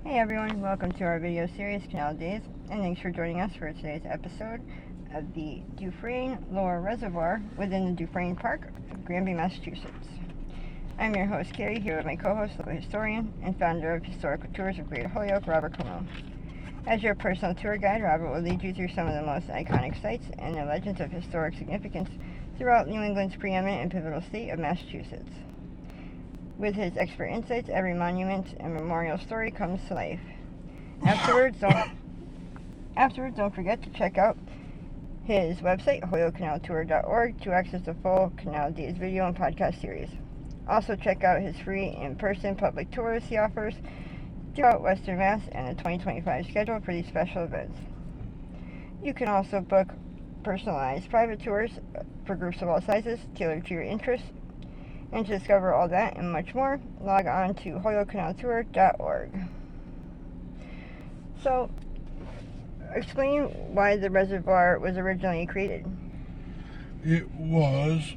Hey everyone, welcome to our video series, Canal Days, and thanks for joining us for today's episode of the Dufresne Lower Reservoir within the Dufresne Park of Granby, Massachusetts. I'm your host, Carrie, here with my co-host, local historian, and founder of Historical Tours of Greater Holyoke, Robert Como. As your personal tour guide, Robert will lead you through some of the most iconic sites and their legends of historic significance throughout New England's preeminent and pivotal state of Massachusetts. With his expert insights, every monument and memorial story comes to life. Afterwards, don't forget to check out his website, holyokecanaltour.org, to access the full Canal Days video and podcast series. Also, check out his free in-person public tours he offers throughout Western Mass and the 2025 schedule for these special events. You can also book personalized private tours for groups of all sizes, tailored to your interests. And to discover all that and much more, log on to holyokecanaltour.org. So, explain why the reservoir was originally created. It was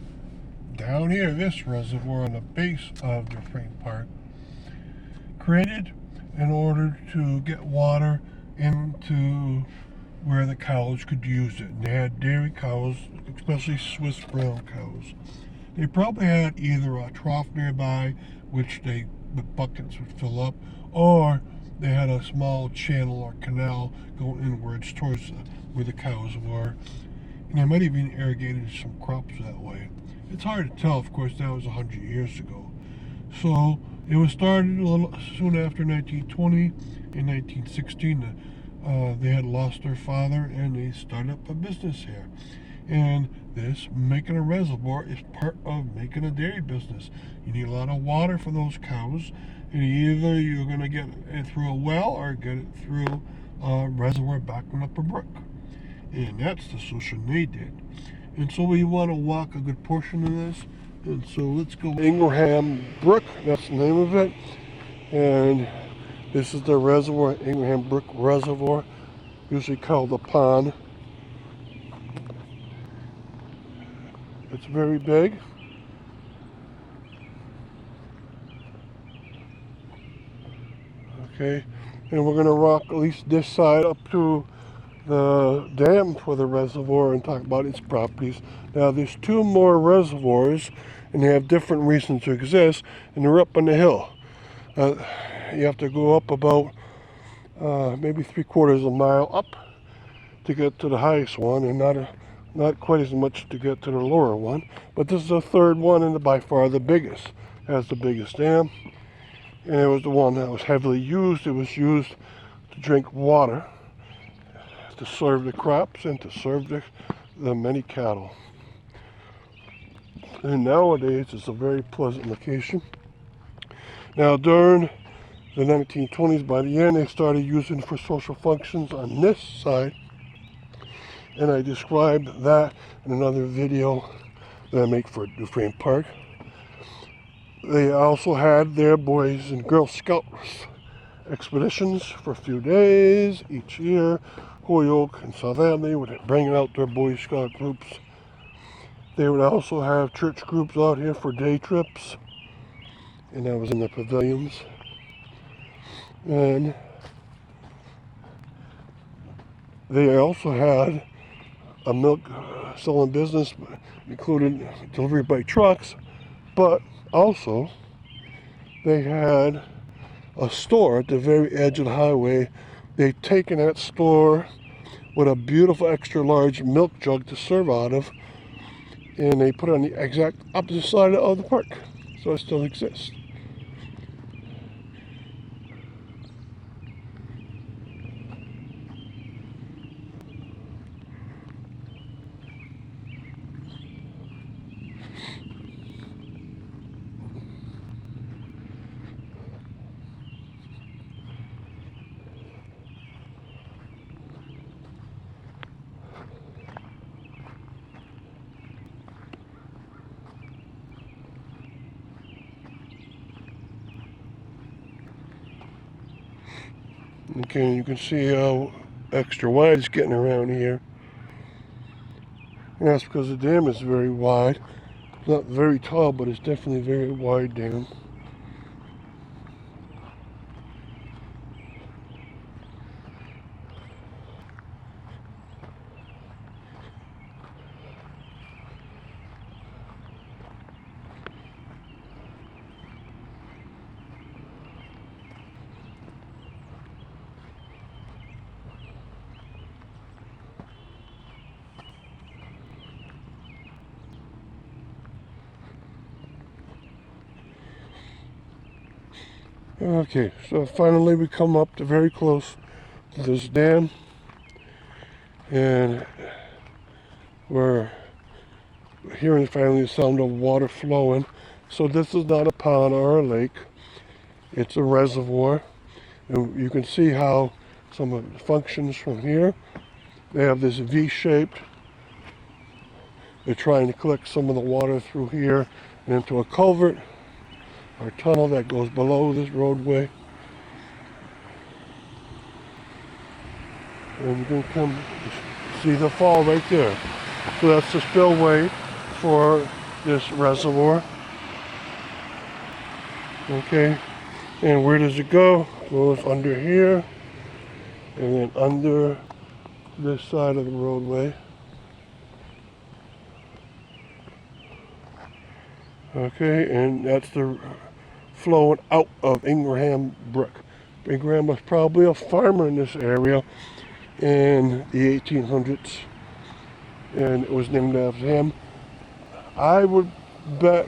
down here, this reservoir on the base of Dufresne Park, created in order to get water into where the cows could use it. And they had dairy cows, especially Swiss brown cows. They probably had either a trough nearby, which the buckets would fill up, or they had a small channel or canal going inwards towards where the cows were. And they might even irrigated some crops that way. It's hard to tell, of course, that was 100 years ago. So it was started a little soon after 1920. In 1916, they had lost their father and they started up a business here. And this, making a reservoir, is part of making a dairy business. You need a lot of water for those cows, and either you're going to get it through a well or get it through a reservoir backing up a brook. And that's the solution they did. And so we want to walk a good portion of this. And so let's go. Ingraham Brook, that's the name of it. And this is the reservoir, Ingraham Brook Reservoir, usually called a pond. It's very big. Okay, and we're going to walk at least this side up to the dam for the reservoir and talk about its properties. Now there's two more reservoirs and they have different reasons to exist, and they're up on the hill. You have to go up about maybe 3/4 of a mile up to get to the highest one, and not quite as much to get to the lower one, but this is the third one and by far the biggest. It has the biggest dam, and it was the one that was heavily used. It was used to drink water, to serve the crops, and to serve the many cattle. And nowadays it's a very pleasant location. Now during the 1920s, by the end, they started using it for social functions on this side. And I described that in another video that I make for Dufresne Park. They also had their Boys and Girl Scouts expeditions for a few days each year. Holyoke and South Hadley would bring out their Boy Scout groups. They would also have church groups out here for day trips, and that was in the pavilions. And they also had a milk selling business, included delivery by trucks, but also they had a store at the very edge of the highway. They'd taken that store with a beautiful extra large milk jug to serve out of, and they put it on the exact opposite side of the park, so it still exists. Okay, you can see how extra wide it's getting around here. And that's because the dam is very wide. It's not very tall, but it's definitely a very wide dam. Okay, so finally we come up to very close to this dam, and we're hearing finally the sound of water flowing. So this is not a pond or a lake, it's a reservoir. And you can see how some of it functions from here. They have this V-shaped. They're trying to collect some of the water through here and into a culvert or tunnel that goes below this roadway. And you can come see the fall right there. So that's the spillway for this reservoir. Okay, and where does it go? It goes under here and then under this side of the roadway. Okay, and that's the flowing out of Ingraham Brook. Ingraham was probably a farmer in this area in the 1800s, and it was named after him. I would bet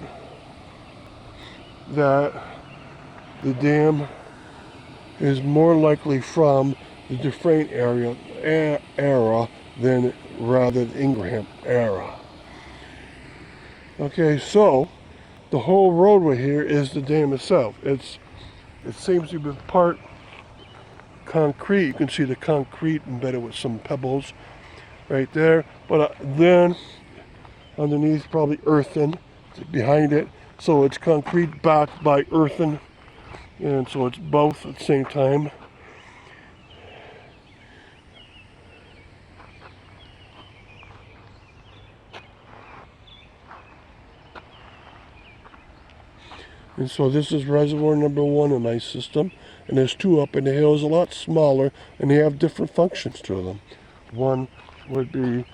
that the dam is more likely from the Dufresne era than rather the Ingraham era. Okay, so the whole roadway here is the dam itself. It seems to be part concrete. You can see the concrete embedded with some pebbles right there. But then underneath probably earthen behind it. So it's concrete backed by earthen. And so it's both at the same time. And so this is reservoir number 1 in my system. And there's 2 up in the hills, a lot smaller, and they have different functions to them. One would be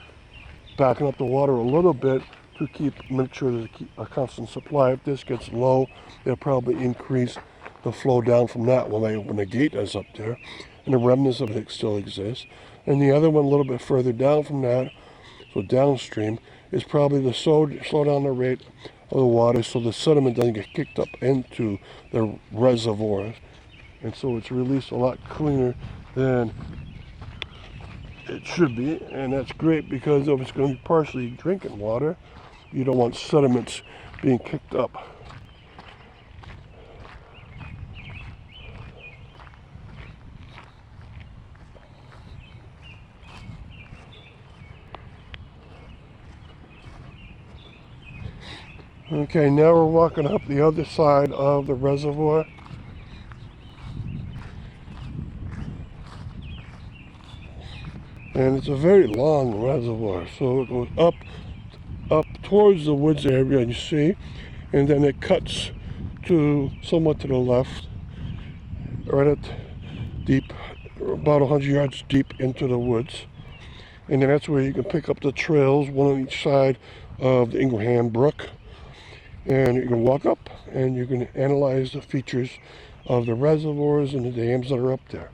backing up the water a little bit to make sure there's a constant supply. If this gets low, they'll probably increase the flow down from that when they open the gate that's up there. And the remnants of it still exist. And the other one a little bit further down from that, so downstream, is probably to slow down the rate of the water so the sediment doesn't get kicked up into the reservoirs. And so it's released a lot cleaner than it should be. And that's great because if it's going to be partially drinking water, you don't want sediments being kicked up. Okay, now we're walking up the other side of the reservoir. And it's a very long reservoir, so it goes up towards the woods area, you see, and then it cuts to somewhat to the left, right at deep, about 100 yards deep into the woods. And then that's where you can pick up the trails, one on each side of the Ingraham Brook. And you can walk up and you can analyze the features of the reservoirs and the dams that are up there.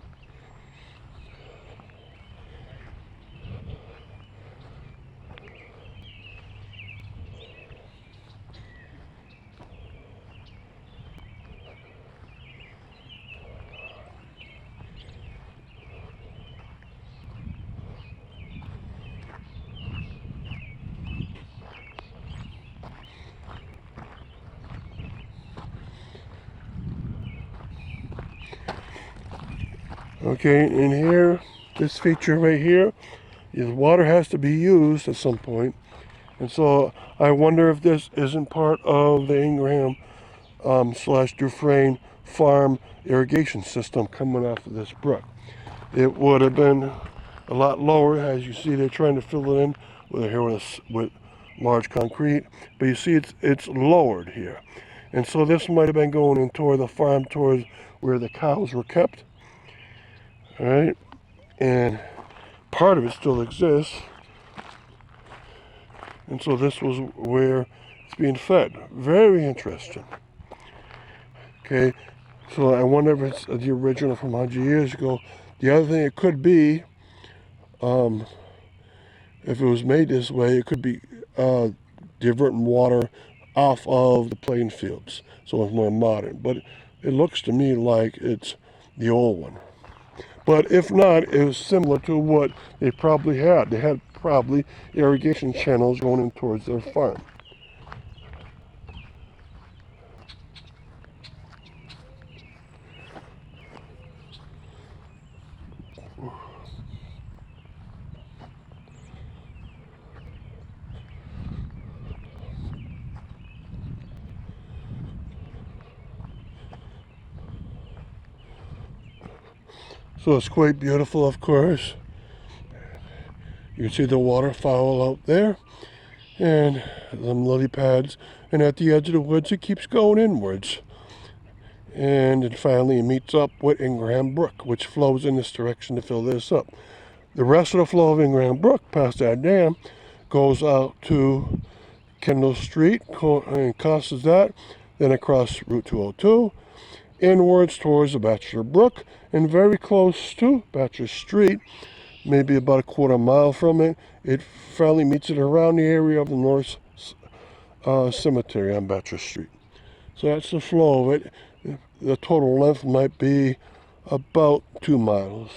Okay, and here, this feature right here, is water has to be used at some point. And so I wonder if this isn't part of the Ingraham / Dufresne farm irrigation system coming off of this brook. It would have been a lot lower. As you see, they're trying to fill it in with large concrete. But you see, it's lowered here. And so this might have been going in toward the farm, towards where the cows were kept. All right, and part of it still exists, and so this was where it's being fed. Very interesting. Okay, so I wonder if it's the original from 100 years ago. The other thing it could be, if it was made this way, it could be diverting water off of the playing fields, so it's more modern. But it looks to me like it's the old one. But if not, it was similar to what they probably had. They had probably irrigation channels going in towards their farm. So it's quite beautiful, of course. You can see the waterfowl out there and some lily pads. And at the edge of the woods, it keeps going inwards. And it finally meets up with Ingraham Brook, which flows in this direction to fill this up. The rest of the flow of Ingraham Brook past that dam goes out to Kendall Street and crosses that, then across Route 202, inwards towards the Bachelor Brook, and very close to Bachelor Street, maybe about a quarter mile from it, it finally meets it around the area of the North Cemetery on Bachelor Street. So that's the flow of it. The total length might be about 2 miles.